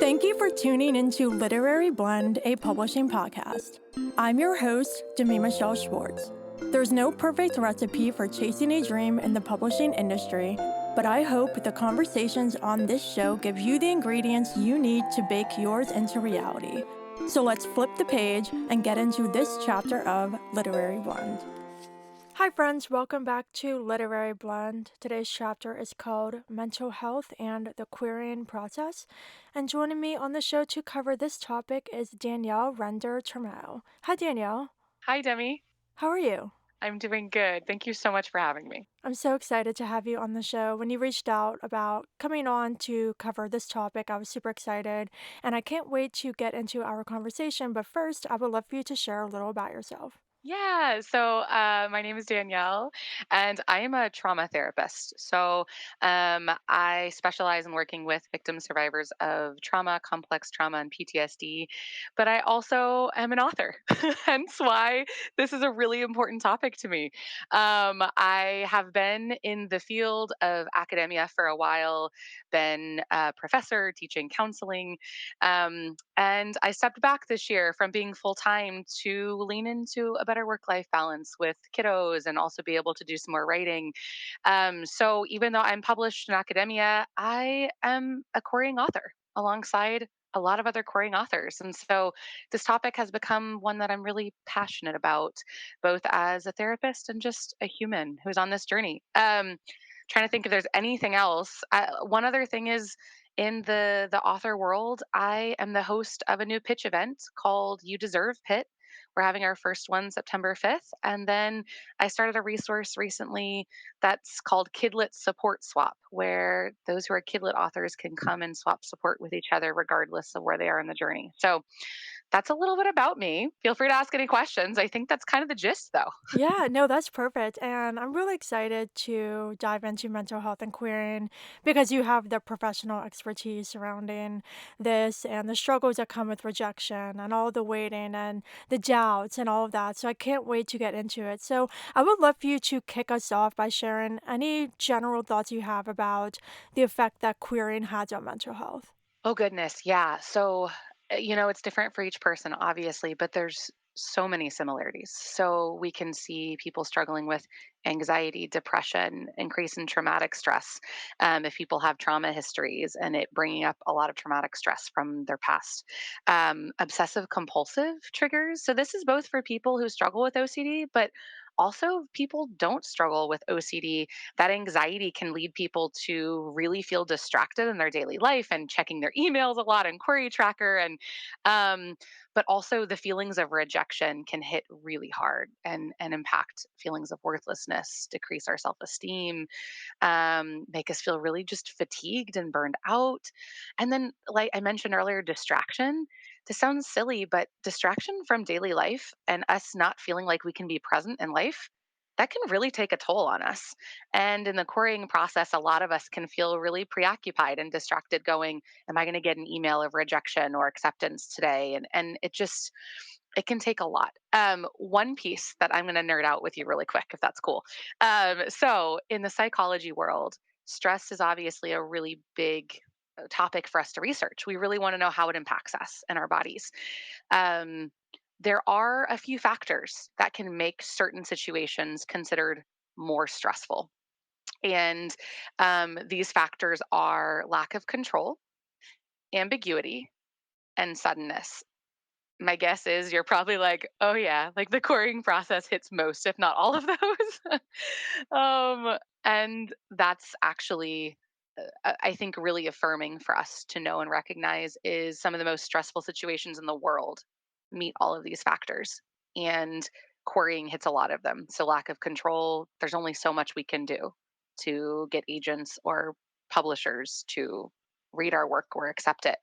Thank you for tuning into Literary Blend, a publishing podcast. I'm your host, Demi Michelle Schwartz. There's no perfect recipe for chasing a dream in the publishing industry, but I hope the conversations on this show give you the ingredients you need to bake yours into reality. So let's flip the page and get into this chapter of Literary Blend. Hi friends, welcome back to Literary Blend. Today's chapter is called Mental Health and the Querying Process. And joining me on the show to cover this topic is Danielle Render Turmaud. Hi Danielle. Hi, Demi. How are you? I'm doing good. Thank you so much for having me. I'm so excited to have you on the show. When you reached out about coming on to cover this topic, I was super excited, and I can't wait to get into our conversation. But first, I would love for you to share a little about yourself. My name is Danielle, and I am a trauma therapist. I specialize in working with victim survivors of trauma, complex trauma, and PTSD. But I also am an author, hence why this is a really important topic to me. I have been in the field of academia for a while, been a professor teaching counseling, and I stepped back this year from being full time to lean into a better work life balance with kiddos and also be able to do some more writing. So even though I'm published in academia, I am a querying author alongside a lot of other querying authors. And so this topic has become one that I'm really passionate about, both as a therapist and just a human who's on this journey. Trying to think if there's anything else. One other thing is in the author world, I am the host of a new pitch event called You Deserve Pit. We're having our first one September 5th. And then I started a resource recently that's called Kidlit Support Swap, where those who are Kidlit authors can come and swap support with each other regardless of where they are in the journey. So that's a little bit about me. Feel free to ask any questions. I think that's kind of the gist, though. Yeah, no, that's perfect. And I'm really excited to dive into mental health and queering because you have the professional expertise surrounding this and the struggles that come with rejection and all the waiting and the doubts and all of that. So I can't wait to get into it. So I would love for you to kick us off by sharing any general thoughts you have about the effect that queering has on mental health. Oh, goodness. Yeah. It's different for each person, obviously, but there's so many similarities. So, we can see people struggling with anxiety, depression, increase in traumatic stress. If people have trauma histories and it bringing up a lot of traumatic stress from their past, obsessive compulsive triggers. So, this is both for people who struggle with OCD, but also people don't struggle with OCD. That anxiety can lead people to really feel distracted in their daily life and checking their emails a lot and query tracker um but also the feelings of rejection can hit really hard and impact feelings of worthlessness, decrease our self-esteem, make us feel really just fatigued and burned out. And then, like I mentioned earlier, distraction. This sounds silly, but distraction from daily life and us not feeling like we can be present in life, that can really take a toll on us. And in the querying process, a lot of us can feel really preoccupied and distracted, going, am I going to get an email of rejection or acceptance today? And it can take a lot. One piece that I'm going to nerd out with you really quick, if that's cool. So, in the psychology world, stress is obviously a really big topic for us to research. We really want to know how it impacts us and our bodies. Um, there are a few factors that can make certain situations considered more stressful. And these factors are lack of control, ambiguity, and suddenness. My guess is you're probably like, "Oh, yeah, like, the querying process hits most, if not all of those." And that's actually, I think, really affirming for us to know and recognize is some of the most stressful situations in the world meet all of these factors, and querying hits a lot of them. So lack of control, there's only so much we can do to get agents or publishers to read our work or accept it.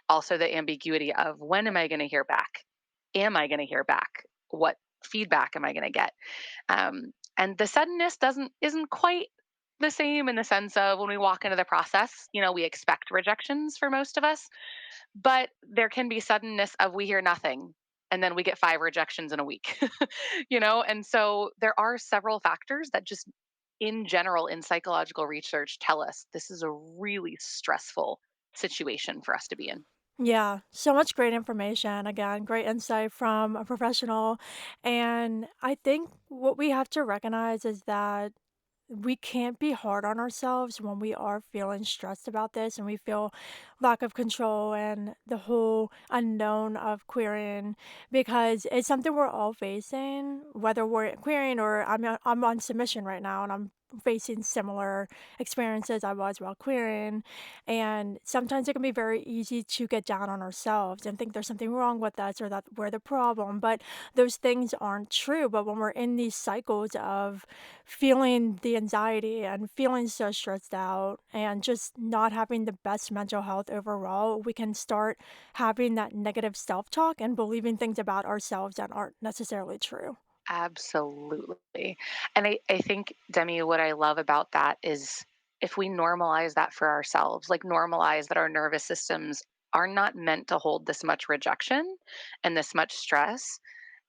Also, the ambiguity of when am I going to hear back? Am I going to hear back? What feedback am I going to get? And the suddenness isn't quite the same in the sense of when we walk into the process, we expect rejections for most of us, but there can be suddenness of we hear nothing and then we get 5 rejections in a week. And so there are several factors that just in general in psychological research tell us this is a really stressful situation for us to be in. Yeah, so much great information. Again, great insight from a professional. And I think what we have to recognize is that we can't be hard on ourselves when we are feeling stressed about this and we feel lack of control and the whole unknown of querying because it's something we're all facing, whether we're querying or I'm on submission right now and I'm facing similar experiences I was while querying. And sometimes it can be very easy to get down on ourselves and think there's something wrong with us or that we're the problem. But those things aren't true. But when we're in these cycles of feeling the anxiety and feeling so stressed out and just not having the best mental health overall, we can start having that negative self talk and believing things about ourselves that aren't necessarily true. Absolutely. And I think, Demi, what I love about that is if we normalize that for ourselves, like normalize that our nervous systems are not meant to hold this much rejection and this much stress,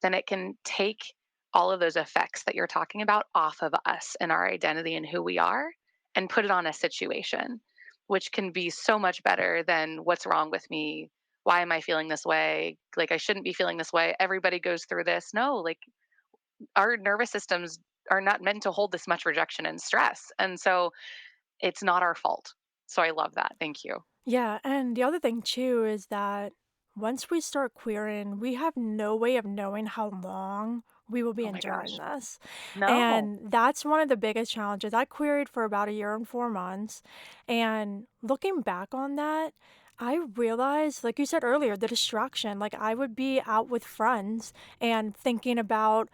then it can take all of those effects that you're talking about off of us and our identity and who we are and put it on a situation, which can be so much better than what's wrong with me. Why am I feeling this way? Like, I shouldn't be feeling this way. Everybody goes through this. No, like, our nervous systems are not meant to hold this much rejection and stress. And so it's not our fault. So I love that. Thank you. Yeah, and the other thing too is that once we start querying, we have no way of knowing how long we will be Oh my enduring gosh. this. No. And that's one of the biggest challenges. I queried for about a year and 4 months. And looking back on that, I realized, like you said earlier, the distraction. Like I would be out with friends and thinking about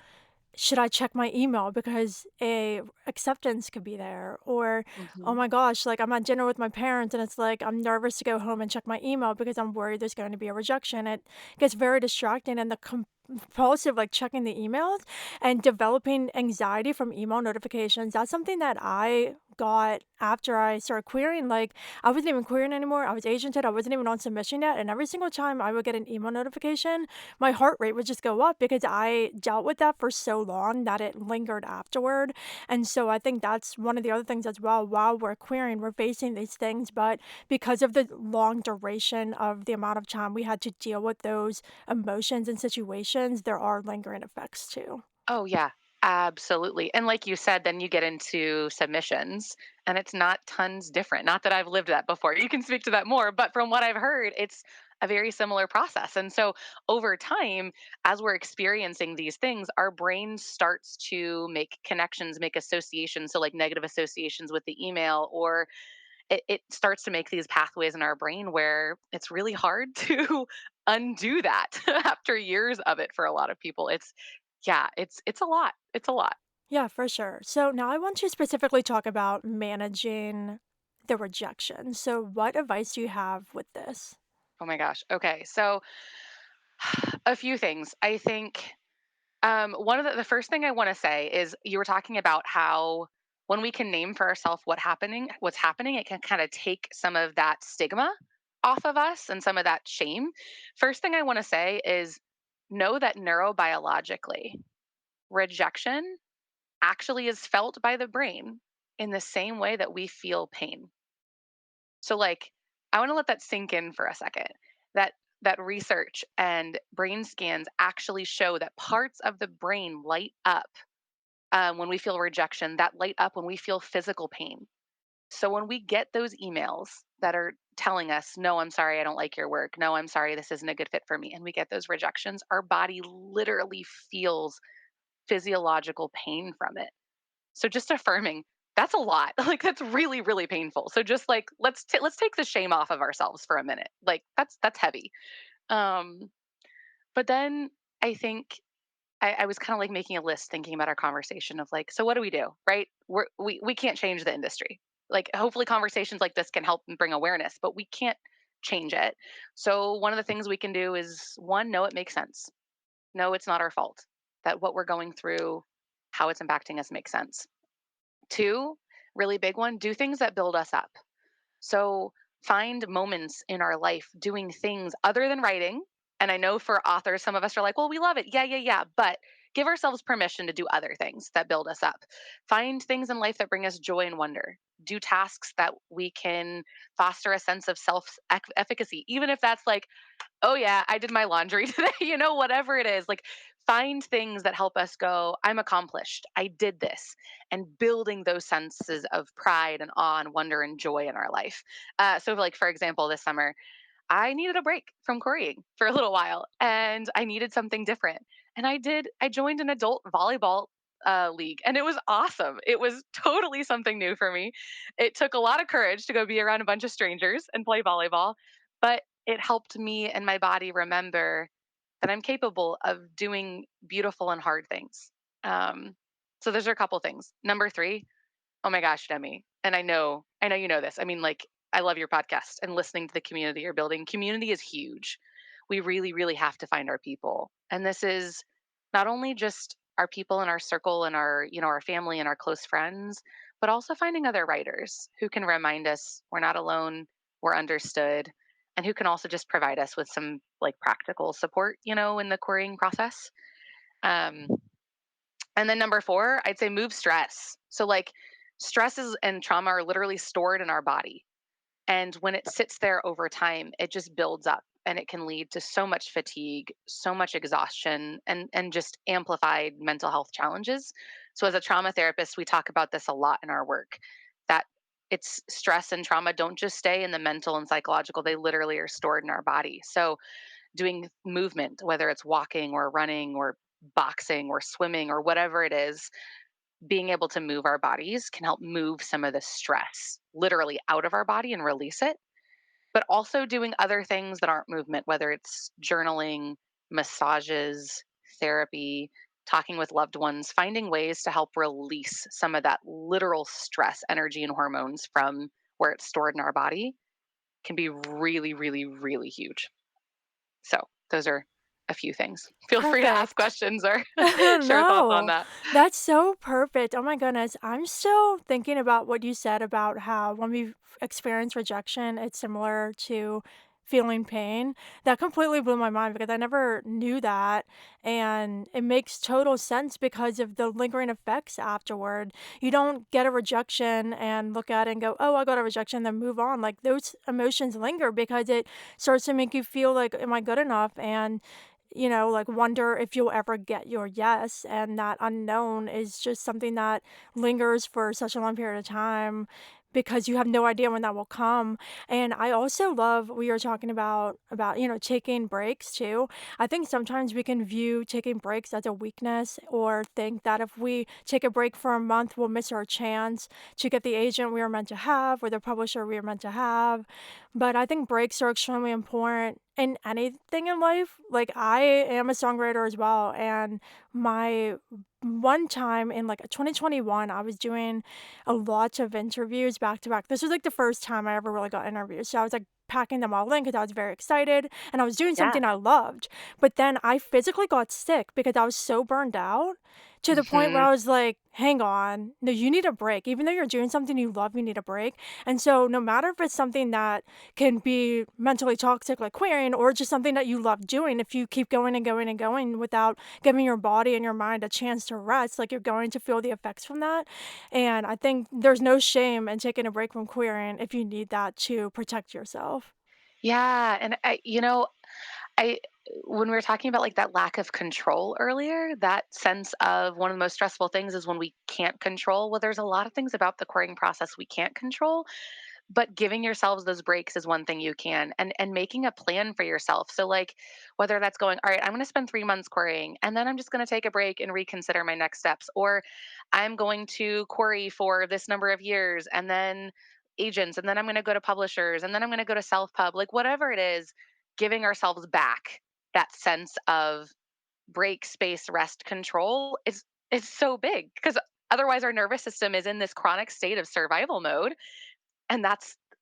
should I check my email because a acceptance could be there? Or, oh Hmm. my gosh, like I'm at dinner with my parents and it's like I'm nervous to go home and check my email because I'm worried there's going to be a rejection. It gets very distracting and the compulsive like checking the emails and developing anxiety from email notifications. That's something that I got after I started querying. Like I wasn't even querying anymore. I was agented. I wasn't even on submission yet. And every single time I would get an email notification, my heart rate would just go up because I dealt with that for so long that it lingered afterward. And so I think that's one of the other things as well. While we're querying, we're facing these things, but because of the long duration of the amount of time we had to deal with those emotions and situations, there are lingering effects too. Oh, yeah, absolutely. And like you said, then you get into submissions and it's not tons different. Not that I've lived that before. You can speak to that more, but from what I've heard, it's a very similar process. And so over time, as we're experiencing these things, our brain starts to make connections, make associations. So, like negative associations with the email, or it starts to make these pathways in our brain where it's really hard to undo that after years of it for a lot of people. Yeah, it's a lot. It's a lot. Yeah, for sure. So now I want to specifically talk about managing the rejection. So, what advice do you have with this? Oh my gosh. Okay. So a few things. I think one of the first thing I want to say is you were talking about how when we can name for ourselves what's happening, it can kind of take some of that stigma off of us and some of that shame. First thing I want to say is know that neurobiologically, rejection actually is felt by the brain in the same way that we feel pain. So like I want to let that sink in for a second. That that research and brain scans actually show that parts of the brain light up when we feel rejection, that light up when we feel physical pain. So when we get those emails that are telling us, no, I'm sorry, I don't like your work. No, I'm sorry, this isn't a good fit for me. And we get those rejections, our body literally feels physiological pain from it. So just affirming, that's a lot. Like that's really, really painful. So just like let's take the shame off of ourselves for a minute. Like that's heavy. Um, but then I think I was kind of like making a list thinking about our conversation of like, so what do? Right? We can't change the industry. Like hopefully conversations like this can help and bring awareness, but we can't change it. So one of the things we can do is one, know it makes sense. No, it's not our fault. That what we're going through, how it's impacting us makes sense. Two, really big one, do things that build us up. So find moments in our life doing things other than writing. And I know for authors, some of us are like, well, we love it. Yeah, yeah, yeah. But give ourselves permission to do other things that build us up. Find things in life that bring us joy and wonder. Do tasks that we can foster a sense of self efficacy, even if that's like, oh yeah, I did my laundry today, whatever it is. Like, find things that help us go, I'm accomplished. I did this. And building those senses of pride and awe and wonder and joy in our life. So, like, for example, this summer, I needed a break from quarrying for a little while and I needed something different. And I joined an adult volleyball league and it was awesome. It was totally something new for me. It took a lot of courage to go be around a bunch of strangers and play volleyball, but it helped me and my body remember that I'm capable of doing beautiful and hard things. Um, so those are a couple things. Number three, oh my gosh, Demi. And I know you know this. I mean, like, I love your podcast and listening to the community you're building. Community is huge. We really, really have to find our people. And this is not only just our people in our circle and our family and our close friends, but also finding other writers who can remind us we're not alone, we're understood, and who can also just provide us with some like practical support, in the querying process. Um, and then number 4, I'd say move stress. So, like, stresses and trauma are literally stored in our body. And when it sits there over time, it just builds up and it can lead to so much fatigue, so much exhaustion, and just amplified mental health challenges. So, as a trauma therapist, we talk about this a lot in our work, that it's stress and trauma don't just stay in the mental and psychological, they literally are stored in our body. So, doing movement, whether it's walking or running or boxing or swimming or whatever it is, being able to move our bodies can help move some of the stress literally out of our body and release it. But also doing other things that aren't movement, whether it's journaling, massages, therapy, talking with loved ones, finding ways to help release some of that literal stress, energy, and hormones from where it's stored in our body can be really, really, really huge. So those are a few things. Feel free to ask Perfect. questions or share thoughts on No, that. that's so perfect. Oh my goodness. I'm still thinking about what you said about how when we experience rejection, it's similar to feeling pain. That completely blew my mind because I never knew that. And it makes total sense because of the lingering effects afterward. You don't get a rejection and look at it and go, oh, I got a rejection, then move on. Like those emotions linger because it starts to make you feel like, am I good enough? And like wonder if you'll ever get your yes. And that unknown is just something that lingers for such a long period of time because you have no idea when that will come. And I also love we were talking about taking breaks too. I think sometimes we can view taking breaks as a weakness or think that if we take a break for a month, we'll miss our chance to get the agent we were meant to have or the publisher we were meant to have. But I think breaks are extremely important in anything in life. Like, I am a songwriter as well, and my one time in, like, 2021, I was doing a lot of interviews back to back. This was, like, the first time I ever really got interviews, so I was, like, packing them all in because I was very excited, and I was doing Yeah. something I loved. But then I physically got sick because I was so burned out to the point where Hmm. I was like, "Hang on. No, you need a break. Even though you're doing something you love, you need a break." And so no matter if it's something that can be mentally toxic like queering or just something that you love doing, if you keep going and going and going without giving your body and your mind a chance to rest, like you're going to feel the effects from that. And I think there's no shame in taking a break from queering if you need that to protect yourself. Yeah, and I when we were talking about like that lack of control earlier, that sense of one of the most stressful things is when we can't control. Well, there's a lot of things about the querying process we can't control, but giving yourselves those breaks is one thing you can, and making a plan for yourself. So, like, whether that's going, all right, I'm going to spend 3 months querying and then I'm just going to take a break and reconsider my next steps, or I'm going to query for this number of years and then agents, and then I'm going to go to publishers, and then I'm going to go to self pub, like whatever it is, giving ourselves back that sense of break, space, rest, control is so big because otherwise our nervous system is in this chronic state of survival mode, and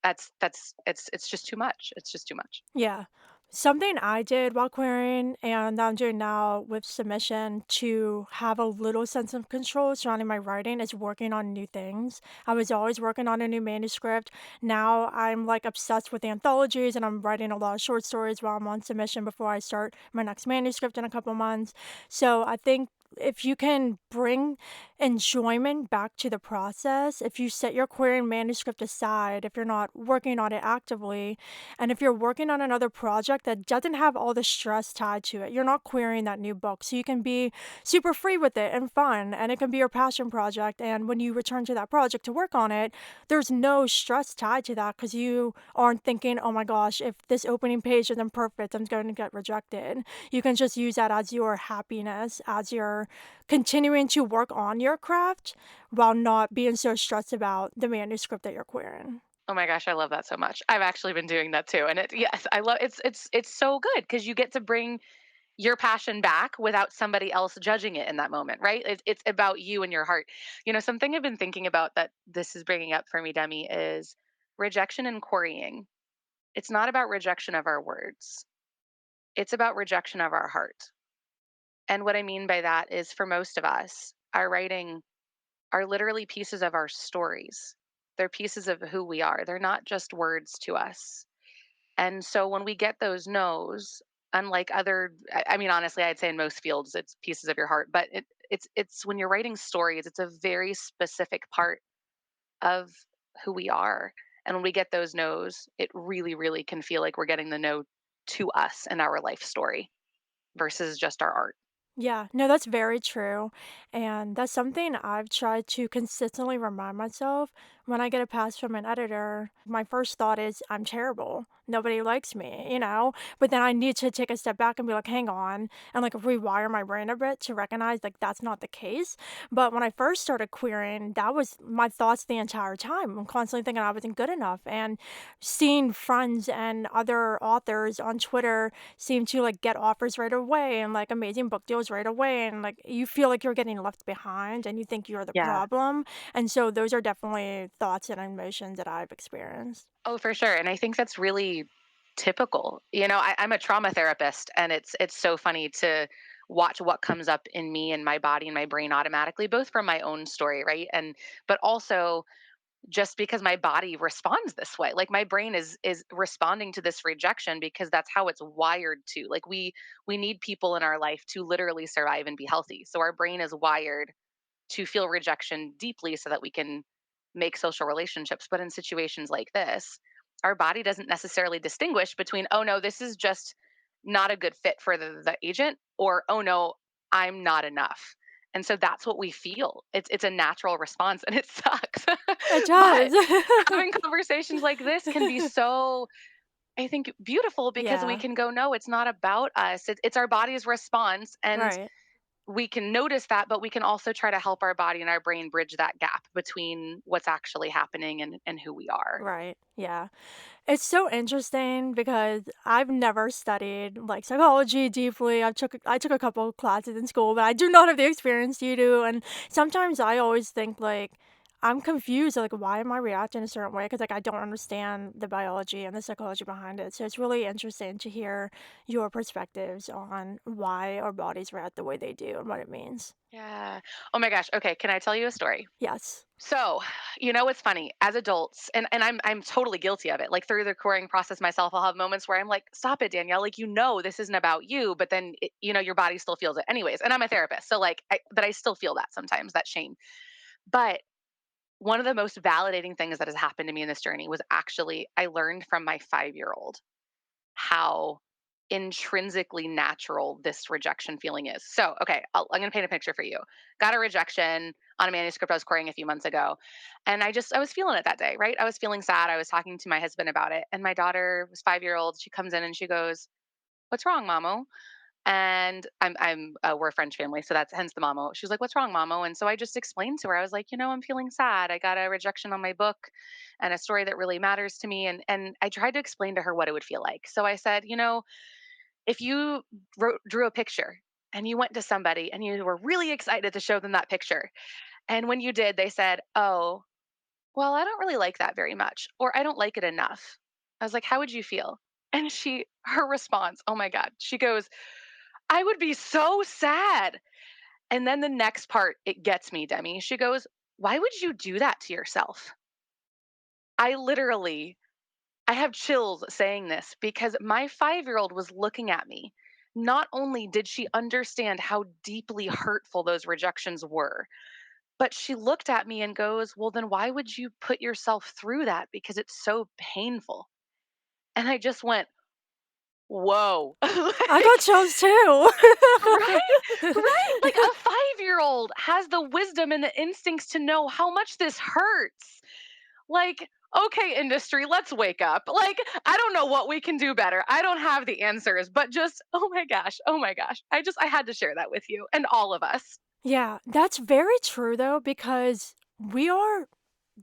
it's just too much. It's just too much. Yeah. Something I did while querying and that I'm doing now with submission to have a little sense of control surrounding my writing is working on new things. I was always working on a new manuscript. Now I'm like obsessed with anthologies and I'm writing a lot of short stories while I'm on submission before I start my next manuscript in a couple months. So I think if you can bring enjoyment back to the process, if you set your querying manuscript aside, if you're not working on it actively, and if you're working on another project that doesn't have all the stress tied to it, you're not querying that new book. So you can be super free with it and fun, and it can be your passion project. And when you return to that project to work on it, there's no stress tied to that because you aren't thinking, oh my gosh, if this opening page isn't perfect, I'm going to get rejected. You can just use that as your happiness, as you're continuing to work on your craft while not being so stressed about the manuscript that you're querying. Oh my gosh, I love that so much. I've actually been doing that too. And yes, I love it's so good because you get to bring your passion back without somebody else judging it in that moment, right? It's about you and your heart. Something I've been thinking about that this is bringing up for me, Demi, is rejection and quarrying. It's not about rejection of our words, it's about rejection of our heart. And what I mean by that is for most of us, our writing are literally pieces of our stories. They're pieces of who we are. They're not just words to us. And so when we get those no's, unlike I mean, honestly, I'd say in most fields, it's pieces of your heart, but it's when you're writing stories, it's a very specific part of who we are. And when we get those no's, it really, really can feel like we're getting the no to us and our life story versus just our art. Yeah, no, that's very true. And that's something I've tried to consistently remind myself when I get a pass from an editor. My first thought is, I'm terrible. Nobody likes me. But then I need to take a step back and be like, hang on, and like rewire my brain a bit to recognize like that's not the case. But when I first started querying, that was my thoughts the entire time. I'm constantly thinking I wasn't good enough. And seeing friends and other authors on Twitter seem to like get offers right away and like amazing book deals right away and like you feel like you're getting left behind and you think you're the Yeah. problem. And so those are definitely thoughts and emotions that I've experienced. Oh, for sure. And I think that's really typical. I'm a trauma therapist, and it's so funny to watch what comes up in me and my body and my brain automatically, both from my own story, right? And but also just because my body responds this way. Like my brain is responding to this rejection because that's how it's wired to. Like we need people in our life to literally survive and be healthy. So our brain is wired to feel rejection deeply so that we can make social relationships. But in situations like this, our body doesn't necessarily distinguish between, oh no, this is just not a good fit for the agent, or oh no, I'm not enough. And so that's what we feel. It's a natural response and it sucks. It But does. having conversations like this can be so, I think, beautiful because we Yeah, can go, no, it's not about us. It's our body's response. And right. we can notice that, but we can also try to help our body and our brain bridge that gap between what's actually happening and who we are. Right. Yeah. It's so interesting because I've never studied like psychology deeply. I took a couple of classes in school, but I do not have the experience you do. And sometimes I always think like I'm confused, like why am I reacting a certain way? Because like I don't understand the biology and the psychology behind it. So it's really interesting to hear your perspectives on why our bodies react the way they do and what it means. Yeah. Oh my gosh. Okay. Can I tell you a story? Yes. So, what's funny? As adults, and I'm totally guilty of it. Like through the coring process myself, I'll have moments where I'm like, "Stop it, Danielle! Like this isn't about you," but then your body still feels it anyways. And I'm a therapist, so but I still feel that sometimes that shame. But one of the most validating things that has happened to me in this journey was actually I learned from my 5-year-old how intrinsically natural this rejection feeling is. So, okay, I'm going to paint a picture for you. Got a rejection on a manuscript I was querying a few months ago. And I was feeling it that day, right? I was feeling sad. I was talking to my husband about it. And my daughter was 5 year old. She comes in and she goes, "What's wrong, Mamo?" And we're a French family, so that's hence the Mamo. She was like, "What's wrong, Mamo?" And so I just explained to her. I was like, "I'm feeling sad. I got a rejection on my book and a story that really matters to me." And I tried to explain to her what it would feel like. So I said, if you drew a picture and you went to somebody and you were really excited to show them that picture, and when you did, they said, "Oh, well, I don't really like that very much," or "I don't like it enough." I was like, "How would you feel?" And her response, oh my God, she goes, "I would be so sad." And then the next part, it gets me, Demi. She goes, "Why would you do that to yourself?" I literally, I have chills saying this because my 5-year-old was looking at me not only did she understand how deeply hurtful those rejections were, but she looked at me and goes, "Well, then why would you put yourself through that? Because it's so painful." And I just went, "Whoa." I got Like, chills too. right? Right? Like a 5-year-old has the wisdom and the instincts to know how much this hurts. Like, okay, industry, let's wake up. Like, I don't know what we can do better. I don't have the answers, but just, oh my gosh, oh my gosh. I had to share that with you and all of us. Yeah, that's very true though, because we are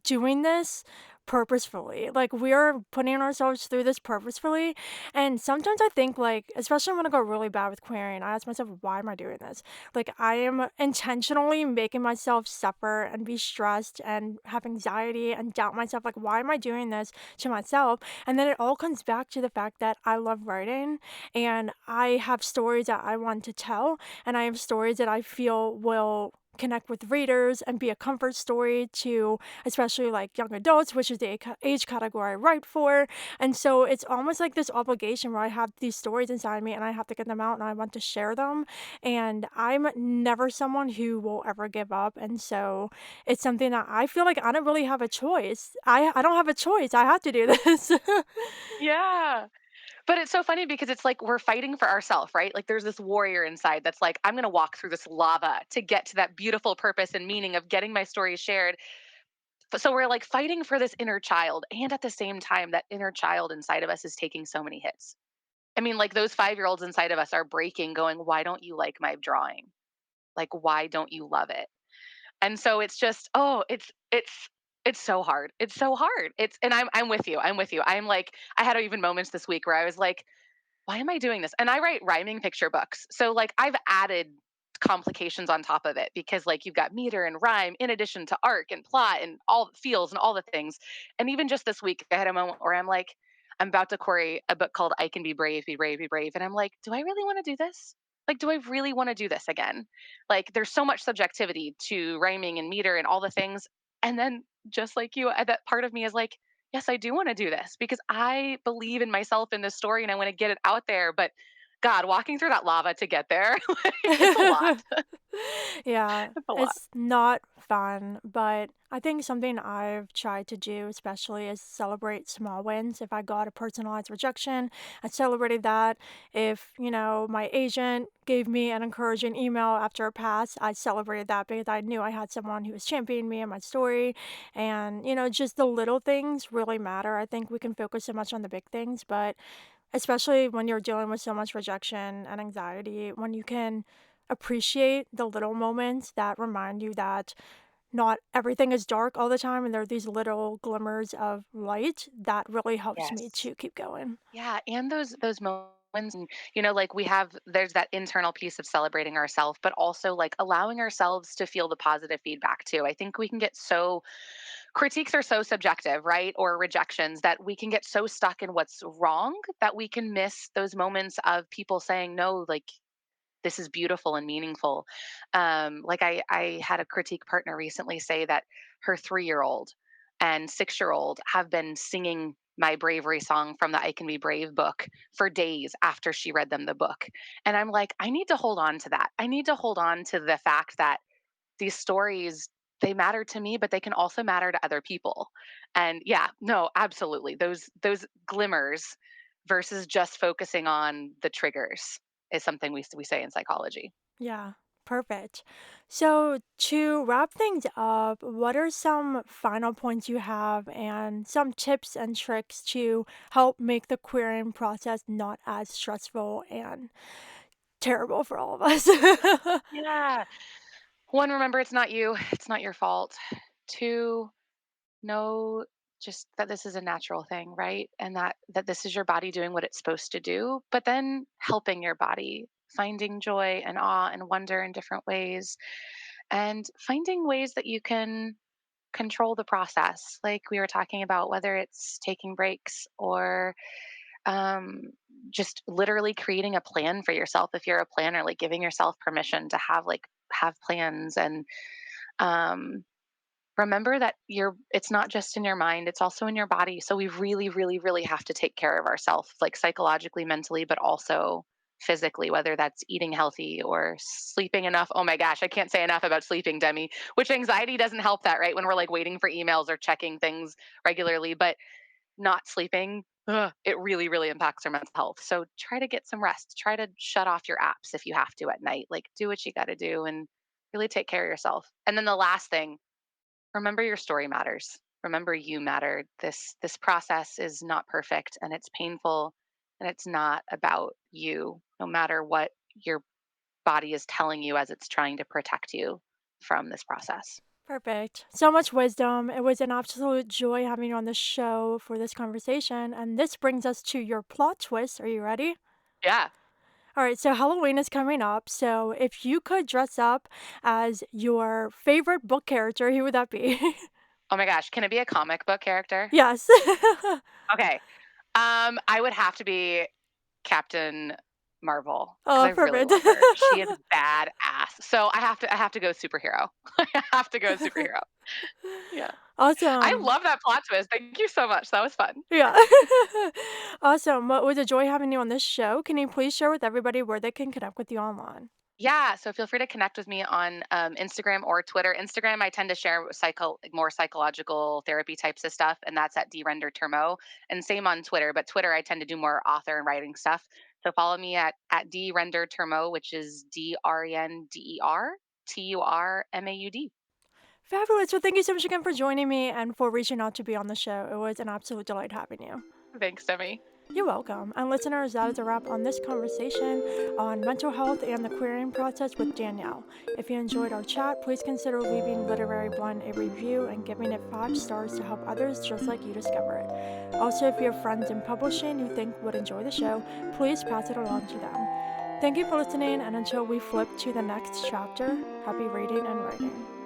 doing this purposefully. Like, we're putting ourselves through this purposefully. And sometimes I think, like, especially when I go really bad with querying, I ask myself, why am I doing this? Like, I am intentionally making myself suffer and be stressed and have anxiety and doubt myself. Like, why am I doing this to myself? And then it all comes back to the fact that I love writing and I have stories that I want to tell, and I have stories that I feel will connect with readers and be a comfort story to especially like young adults, which is the age category I write for. And so it's almost like this obligation where I have these stories inside me and I have to get them out and I want to share them. And I'm never someone who will ever give up. And so it's something that I feel like I don't really have a choice. I don't have a choice. I have to do this. Yeah. But it's so funny because it's like we're fighting for ourselves, right? Like there's this warrior inside that's like, I'm going to walk through this lava to get to that beautiful purpose and meaning of getting my story shared. So we're like fighting for this inner child. And at the same time, that inner child inside of us is taking so many hits. I mean, like those 5-year-olds inside of us are breaking, going, why don't you like my drawing? Like, why don't you love it? And so it's just, oh, it's so hard. It's so hard. And I'm with you. I'm with you. I'm like, I had even moments this week where I was like, why am I doing this? And I write rhyming picture books. So like I've added complications on top of it because like you've got meter and rhyme in addition to arc and plot and all the feels and all the things. And even just this week I had a moment where I'm like, I'm about to query a book called I Can Be Brave, Be Brave, Be Brave. And I'm like, do I really want to do this? Like, do I really want to do this again? Like, there's so much subjectivity to rhyming and meter and all the things. And then, just like you, that part of me is like, yes, I do want to do this because I believe in myself in this story and I want to get it out there. But God, walking through that lava to get there, like, it's a lot. Yeah, It's a lot. it's not fun, but I think something I've tried to do, especially, is celebrate small wins. If I got a personalized rejection, I celebrated that. If, my agent gave me an encouraging email after a pass, I celebrated that because I knew I had someone who was championing me and my story. And, just the little things really matter. I think we can focus so much on the big things, but especially when you're dealing with so much rejection and anxiety, when you can appreciate the little moments that remind you that not everything is dark all the time and there are these little glimmers of light, that really helps me Yes. to keep going. Yeah, and those moments, and like we have, there's that internal piece of celebrating ourselves, but also like allowing ourselves to feel the positive feedback too. I think we can get so, critiques are so subjective, right? Or rejections, that we can get so stuck in what's wrong that we can miss those moments of people saying no, like this is beautiful and meaningful. Like I had a critique partner recently say that her 3-year-old and 6-year-old have been singing my bravery song from the I Can Be Brave book for days after she read them the book. And I'm like, I need to hold on to that. I need to hold on to the fact that these stories, they matter to me, but they can also matter to other people. And yeah, no, absolutely. Those glimmers versus just focusing on the triggers is something we say in psychology. Yeah, perfect. So, to wrap things up, what are some final points you have and some tips and tricks to help make the querying process not as stressful and terrible for all of us? Yeah. One, remember it's not you, it's not your fault. Two, know just that this is a natural thing, right? And that this is your body doing what it's supposed to do, but then helping your body, finding joy and awe and wonder in different ways, and finding ways that you can control the process. Like we were talking about, whether it's taking breaks or um, just literally creating a plan for yourself. If you're a planner, like giving yourself permission to have plans and um, remember that it's not just in your mind, it's also in your body. So we really, really, really have to take care of ourselves, like psychologically, mentally, but also physically, whether that's eating healthy or sleeping enough. Oh my gosh, I can't say enough about sleeping, Demi, which anxiety doesn't help that, right? When we're like waiting for emails or checking things regularly, but not sleeping, it really, really impacts our mental health. So try to get some rest. Try to shut off your apps if you have to at night. Like, do what you got to do and really take care of yourself. And then the last thing, remember your story matters. Remember you matter. This process is not perfect and it's painful and it's not about you, no matter what your body is telling you as it's trying to protect you from this process. Perfect. So much wisdom. It was an absolute joy having you on the show for this conversation. And this brings us to your plot twist. Are you ready? Yeah. All right, so Halloween is coming up. So if you could dress up as your favorite book character, who would that be? Oh my gosh, can it be a comic book character? Yes. Okay. I would have to be Captain Marvel because Oh, I really perfect. love her. She is badass. So I have to go superhero. I have to go superhero. Yeah. I Awesome. love that plot twist. Thank you so much. That was fun. Yeah. Awesome. Well, it was a joy having you on this show. Can you please share with everybody where they can connect with you online? Yeah, so feel free to connect with me on Instagram or Twitter. Instagram, I tend to share more psychological therapy types of stuff, and that's at Render Turmaud. And same on Twitter, but Twitter, I tend to do more author and writing stuff. So follow me at Render Turmaud, which is DRenderTurmaud. Fabulous. Well, thank you so much again for joining me and for reaching out to be on the show. It was an absolute delight having you. Thanks, Demi. You're welcome. And listeners, that is a wrap on this conversation on mental health and the querying process with Danielle. If you enjoyed our chat, please consider leaving Literary Blend a review and giving it 5 stars to help others just like you discover it. Also, if you have friends in publishing you think would enjoy the show, please pass it along to them. Thank you for listening, and until we flip to the next chapter, happy reading and writing.